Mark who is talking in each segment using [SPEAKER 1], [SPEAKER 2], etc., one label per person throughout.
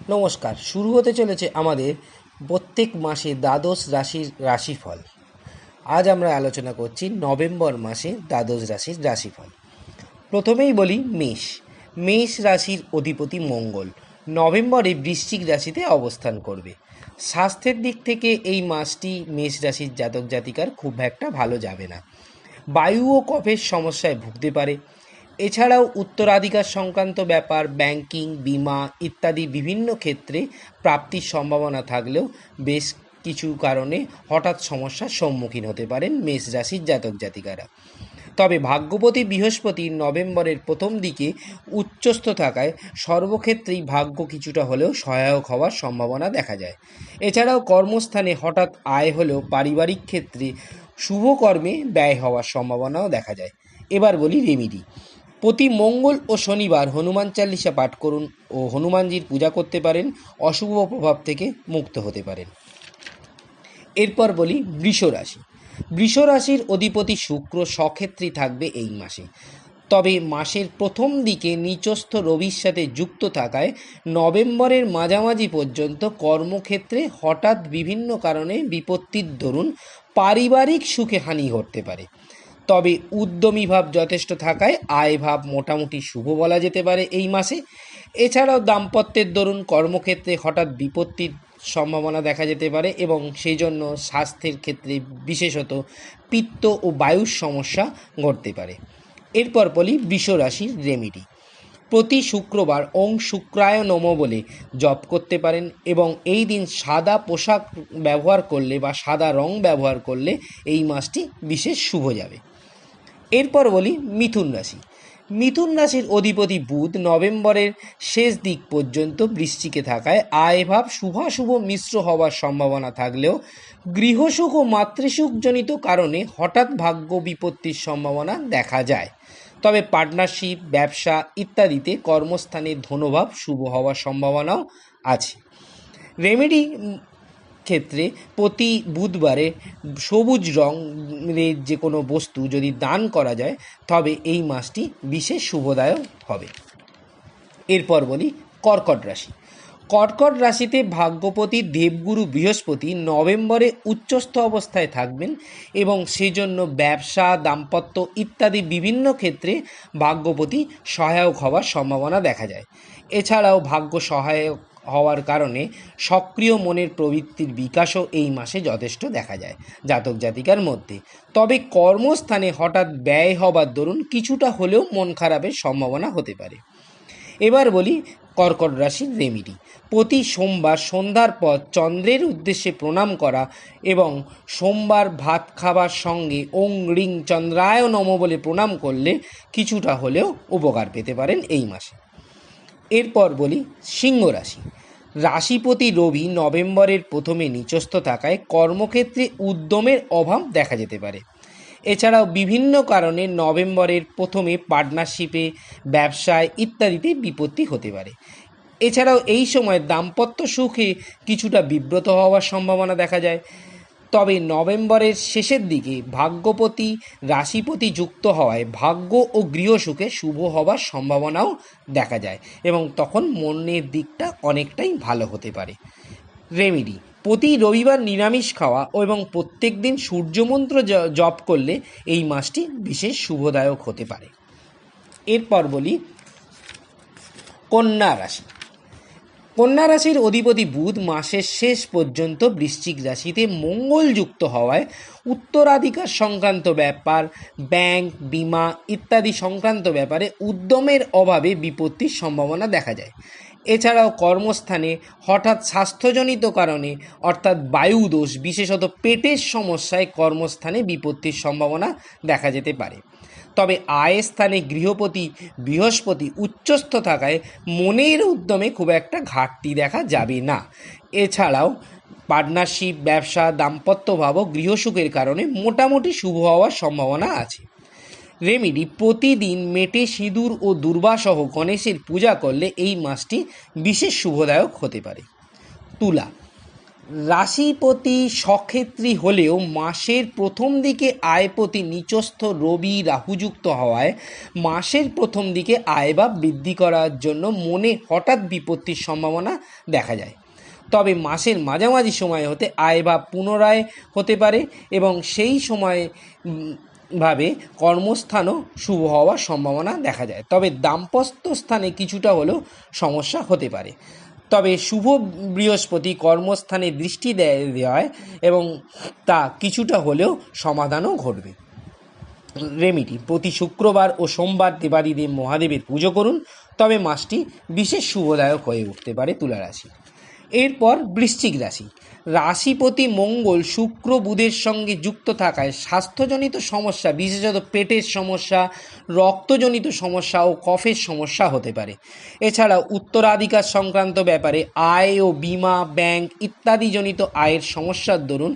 [SPEAKER 1] নমস্কার। শুরু হতে চলেছে আমাদের প্রত্যেক মাসে দ্বাদশ রাশির রাশিফল। আজ আমরা আলোচনা করছি নভেম্বর মাসে দ্বাদশ রাশির রাশিফল। প্রথমেই বলি মেষ রাশির অধিপতি মঙ্গল নভেম্বরে বৃশ্চিক রাশিতে অবস্থান করবে। স্বাস্থ্যের দিক থেকে এই মাসটি মেষ রাশির জাতক জাতিকার খুব একটা ভালো যাবে না। বায়ু ও কফের সমস্যায় ভুগতে পারে। এছাড়াও উত্তরাধিকার সংক্রান্ত ব্যাপার, ব্যাংকিং, বিমা ইত্যাদি বিভিন্ন ক্ষেত্রে প্রাপ্তির সম্ভাবনা থাকলেও বেশ কিছু কারণে হঠাৎ সমস্যার সম্মুখীন হতে পারেন মেষ রাশির জাতক জাতিকারা। তবে ভাগ্যপতি বৃহস্পতি নভেম্বরের প্রথম দিকে উচ্চস্থ থাকায় সর্বক্ষেত্রেই ভাগ্য কিছুটা হলেও সহায়ক হওয়ার সম্ভাবনা দেখা যায়। এছাড়াও কর্মস্থানে হঠাৎ আয় হলেও পারিবারিক ক্ষেত্রে শুভ কর্মে ব্যয় হওয়ার সম্ভাবনাও দেখা যায়। এবার বলি রেমিডি। প্রতি মঙ্গল ও শনিবার হনুমান চালিসা পাঠ করুন ও হনুমানজির পূজা করতে পারেন, অশুভ প্রভাব থেকে মুক্ত হতে পারেন। এরপর বলি বৃষ রাশির অধিপতি শুক্র সক্ষেত্রী থাকবে এই মাসে। তবে মাসের প্রথম দিকে নিচস্থ রবির সাথে যুক্ত থাকায় নভেম্বরের মাঝামাঝি পর্যন্ত কর্মক্ষেত্রে হঠাৎ বিভিন্ন কারণে বিপত্তির দরুন পারিবারিক সুখে হানি ঘটতে পারে। তবে উদ্যমী ভাব যথেষ্ট থাকায় আয় ভাব মোটামুটি শুভ বলা যেতে পারে এই মাসে। এছাড়াও দাম্পত্যের দরুন কর্মক্ষেত্রে হঠাৎ বিপত্তির সম্ভাবনা দেখা যেতে পারে এবং সেই জন্য স্বাস্থ্যের ক্ষেত্রে বিশেষত পিত্ত ও বায়ুর সমস্যা ঘটতে পারে। এরপর বলি বৃষ রাশির রেমিডি। প্রতি শুক্রবার ওং শুক্রায় নম বলে জপ করতে পারেন এবং এই দিন সাদা পোশাক ব্যবহার করলে বা সাদা রং ব্যবহার করলে এই মাসটি বিশেষ শুভ যাবে। এরপর বলি মিথুন রাশির অধিপতি বুধ নভেম্বরের শেষ দিক পর্যন্ত বৃশ্চিকে থাকায় আয়ভাব শুভাশুভ মিশ্র হওয়ার সম্ভাবনা থাকলেও গৃহসুখ ও মাতৃসুখজনিত কারণে হঠাৎ ভাগ্য বিপত্তির সম্ভাবনা দেখা যায়। তবে পার্টনারশিপ, ব্যবসা ইত্যাদিতে কর্মস্থানে ধনভাব শুভ হওয়ার সম্ভাবনাও আছে। রেমেডি ক্ষেত্রে প্রতি বুধবারে সবুজ রঙের যে কোনো বস্তু যদি দান করা যায় তবে এই মাসটি বিশেষ শুভদায়ক হবে। এরপর বলি কর্কট রাশিতে ভাগ্যপতি দেবগুরু বৃহস্পতি নভেম্বরে উচ্চস্থ অবস্থায় থাকবেন এবং সেজন্য ব্যবসা, দাম্পত্য ইত্যাদি বিভিন্ন ক্ষেত্রে ভাগ্যপতি সহায়ক হওয়ার সম্ভাবনা দেখা যায়। এছাড়াও ভাগ্য সহায়ক হওয়ার কারণে সক্রিয় মনের প্রবৃত্তির বিকাশও এই মাসে যথেষ্ট দেখা যায় জাতক জাতিকার মধ্যে। তবে কর্মস্থানে হঠাৎ ব্যয় হবার দরুন কিছুটা হলেও মন খারাপের সম্ভাবনা হতে পারে। এবার বলি কর্কট রাশির রেমিডি। প্রতি সোমবার সন্ধ্যার পর চন্দ্রের উদ্দেশ্যে প্রণাম করা এবং সোমবার ভাত খাবার সঙ্গে ওং রিং চন্দ্রায় নম বলে প্রণাম করলে কিছুটা হলেও উপকার পেতে পারেন এই মাসে। এরপর বলি সিংহ রাশি। রাশিপতি রবি নভেম্বরের প্রথমে নিচস্থ থাকায় কর্মক্ষেত্রে উদ্যমের অভাব দেখা যেতে পারে। এছাড়াও বিভিন্ন কারণে নভেম্বরের প্রথমে পার্টনারশিপে, ব্যবসায় ইত্যাদিতে বিপত্তি হতে পারে। এছাড়াও এই সময় দাম্পত্য সুখে কিছুটা বিব্রত হওয়ার সম্ভাবনা দেখা যায়। তবে নভেম্বরের শেষের দিকে ভাগ্যপতি রাশিপতি যুক্ত হওয়ায় ভাগ্য ও গৃহসুখে শুভ হবার সম্ভাবনাও দেখা যায় এবং তখন মনের দিকটা অনেকটাই ভালো হতে পারে। রেমিডি। প্রতি রবিবার নিরামিষ খাওয়া এবং প্রত্যেক দিন সূর্যমন্ত্র জপ করলে এই মাসটি বিশেষ শুভদায়ক হতে পারে। এরপর বলি কন্যা রাশির অধিপতি বুধ মাসের শেষ পর্যন্ত বৃশ্চিক রাশিতে মঙ্গলযুক্ত হওয়ায় উত্তরাধিকার সংক্রান্ত ব্যাপার, ব্যাংক, বিমা ইত্যাদি সংক্রান্ত ব্যাপারে উদ্যমের অভাবে বিপত্তির সম্ভাবনা দেখা যায়। এছাড়াও কর্মস্থানে হঠাৎ স্বাস্থ্যজনিত কারণে অর্থাৎ বায়ুদোষ, বিশেষত পেটের সমস্যায় কর্মস্থানে বিপত্তির সম্ভাবনা দেখা যেতে পারে। তবে আয়ের স্থানে গৃহপতি বৃহস্পতি উচ্চস্থ থাকায় মনের উদ্যমে খুব একটা ঘাটতি দেখা যাবে না। এছাড়াও পার্টনারশিপ, ব্যবসা, দাম্পত্য ভাব ও গৃহসুখের কারণে মোটামুটি শুভ হওয়ার সম্ভাবনা আছে। রেমিডি। প্রতিদিন মেটে সিঁদুর ও দুর্বাসহ গণেশের পূজা করলে এই মাসটি বিশেষ শুভদায়ক হতে পারে। তুলা রাশিপতি সক্ষেত্রী হলেও মাসের প্রথম দিকে আয়পতি নিচস্থ রবি রাহুযুক্ত হওয়ায় মাসের প্রথম দিকে আয় বা বৃদ্ধি করার জন্য মনে হঠাৎ বিপত্তির সম্ভাবনা দেখা যায়। তবে মাসের মাঝামাঝি সময় হতে আয় বা পুনরায় হতে পারে এবং সেই সময় ভাবে কর্মস্থানও শুভ হওয়ার সম্ভাবনা দেখা যায়। তবে দাম্পত্য স্থানে কিছুটা হলেও সমস্যা হতে পারে। তবে শুভ বৃহস্পতি কর্মস্থানে দৃষ্টি দেওয়ায় এবং তা কিছুটা হলেও সমাধানও ঘটবে। রেমিডি: প্রতি শুক্রবার ও সোমবার দেবাদিদেব মহাদেবের পুজো করুন, তবে মাসটি বিশেষ শুভদায়ক হয়ে উঠতে পারে তুলা রাশি। এরপর বৃশ্চিক রাশি। রাশিপতি মঙ্গল শুক্র বুধের সঙ্গে যুক্ত থাকায় স্বাস্থ্যজনিত সমস্যা, বিশেষত পেটের সমস্যা, রক্তজনিত সমস্যা ও কফের সমস্যা হতে পারে। এছাড়া উত্তরাধিকার সংক্রান্ত ব্যাপারে আয় ও বিমা, ব্যাংক ইত্যাদিজনিত আয়ের সমস্যার দরুন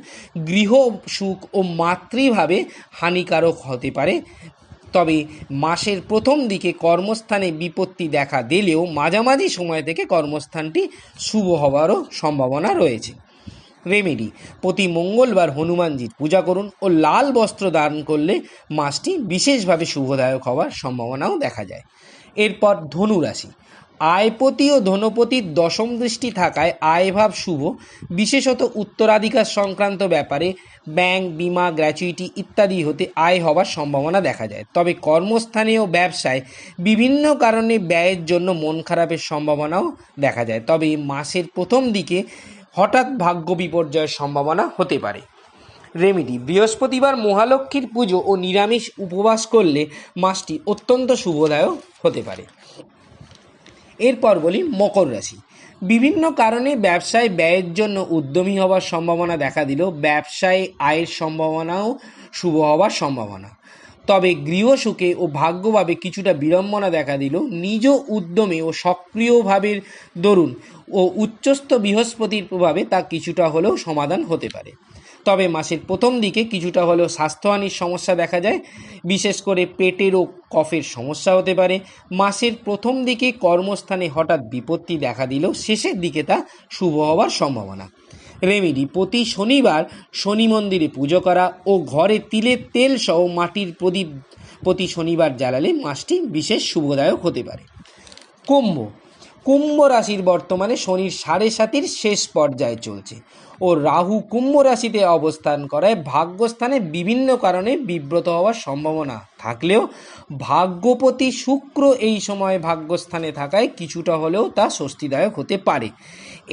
[SPEAKER 1] গৃহ সুখ ও মাতৃভাবে হানিকারক হতে পারে। তবে মাসের প্রথম দিকে কর্মস্থানে বিপত্তি দেখা দিলেও মাঝামাঝি সময় থেকে কর্মস্থানটি শুভ হওয়ারও সম্ভাবনা রয়েছে। রেমেডি: প্রতি মঙ্গলবার হনুমানজির পূজা করুন ও লাল বস্ত্র দান করলে মাসটি বিশেষভাবে শুভদায়ক হওয়ার সম্ভাবনাও দেখা যায়। এরপর ধনু রাশি। আয়পতি ও ধনপতির দশম দৃষ্টি থাকায় আয়ভাব শুভ, বিশেষত উত্তরাধিকার সংক্রান্ত ব্যাপারে ব্যাংক, বিমা, গ্র্যাচুইটি ইত্যাদি হতে আয় হওয়ার সম্ভাবনা দেখা যায়। তবে কর্মস্থানে ও ব্যবসায় বিভিন্ন কারণে ব্যয়ের জন্য মন খারাপের সম্ভাবনাও দেখা যায়। তবে মাসের প্রথম দিকে হঠাৎ ভাগ্য বিপর্যয়ের সম্ভাবনা হতে পারে। রেমেডি: বৃহস্পতিবার মহালক্ষ্মীর পুজো ও নিরামিষ উপবাস করলে মাসটি অত্যন্ত শুভদায়ক হতে পারে। এরপর বলি মকর রাশি। বিভিন্ন কারণে ব্যবসায় ব্যয়ের জন্য উদ্যমী হওয়ার সম্ভাবনা দেখা দিলেও ব্যবসায় আয়ের সম্ভাবনাও শুভ হওয়ার সম্ভাবনা। তবে গৃহসুখে ও ভাগ্যভাবে কিছুটা বিড়ম্বনা দেখা দিলেও নিজ উদ্যমে ও সক্রিয়ভাবের দরুন ও উচ্চস্থ বৃহস্পতির প্রভাবে তা কিছুটা হলেও সমাধান হতে পারে। তবে মাসের প্রথম দিকে কিছুটা হলেও স্বাস্থ্যহানির সমস্যা দেখা যায়, বিশেষ করে পেটের ও কফের সমস্যা হতে পারে। মাসের প্রথম দিকে কর্মস্থানে হঠাৎ বিপত্তি দেখা দিলেও শেষের দিকে তা শুভ হওয়ার সম্ভাবনা। রেমেডি: প্রতি শনিবার শনি মন্দিরে পুজো করা ও ঘরে তিলের তেল সহ মাটির প্রদীপ প্রতি শনিবার জ্বালালে মাসটি বিশেষ শুভদায়ক হতে পারে। কুম্ভ রাশির বর্তমানে শনির 7.5 শেষ পর্যায়ে চলছে ও রাহু কুম্ভ রাশিতে অবস্থান করায় ভাগ্যস্থানে বিভিন্ন কারণে বিব্রত হওয়ার সম্ভাবনা থাকলেও ভাগ্যপতি শুক্র এই সময় ভাগ্যস্থানে থাকায় কিছুটা হলেও তা স্বস্তিদায়ক হতে পারে।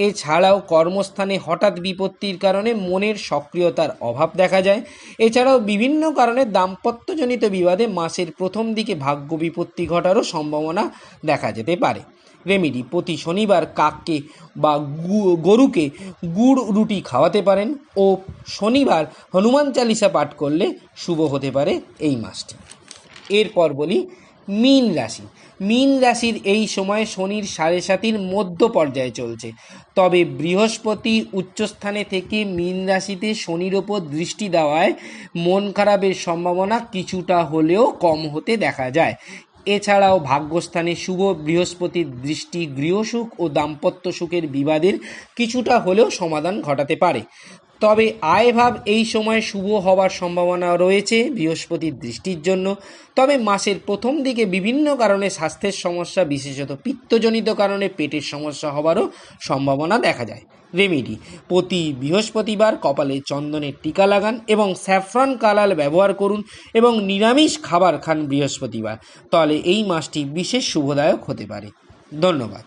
[SPEAKER 1] এছাড়াও কর্মস্থানে হঠাৎ বিপত্তির কারণে মনের সক্রিয়তার অভাব দেখা যায়। এছাড়াও বিভিন্ন কারণে দাম্পত্যজনিত বিবাদে মাসের প্রথম দিকে ভাগ্য বিপত্তি ঘটারও সম্ভাবনা দেখা যেতে পারে। রেমেডি: প্রতি শনিবার কাককে বা গরুকে গুড় রুটি খাওয়াতে পারেন ও শনিবার হনুমান চালিসা পাঠ করলে শুভ হতে পারে এই মাসটি। এরপর বলি মীন রাশি। মীন রাশির এই সময়ে শনির 7.5 মধ্য পর্যায়ে চলছে, তবে বৃহস্পতি উচ্চস্থানে থেকে মীন রাশিতে শনির ওপর দৃষ্টি দেওয়ায় মন খারাপের সম্ভাবনা কিছুটা হলেও কম হতে দেখা যায়। এছাড়াও ভাগ্যস্থানে শুভ বৃহস্পতির দৃষ্টি গৃহসুখ ও দাম্পত্য সুখের বিবাদের কিছুটা হলেও সমাধান ঘটাতে পারে। তবে আয়ভাব এই সময় শুভ হওয়ার সম্ভাবনা রয়েছে বৃহস্পতির দৃষ্টির জন্য। তবে মাসের প্রথম দিকে বিভিন্ন কারণে স্বাস্থ্যের সমস্যা, বিশেষত পিত্তজনিত কারণে পেটের সমস্যা হওয়ারও সম্ভাবনা দেখা যায়। রেমেডি: প্রতি বৃহস্পতিবার কপালে চন্দনের টিকা লাগান এবং স্যাফরন কালার ব্যবহার করুন এবং নিরামিষ খাবার খান বৃহস্পতিবার, তাহলে এই মাসটি বিশেষ শুভদায়ক হতে পারে। ধন্যবাদ।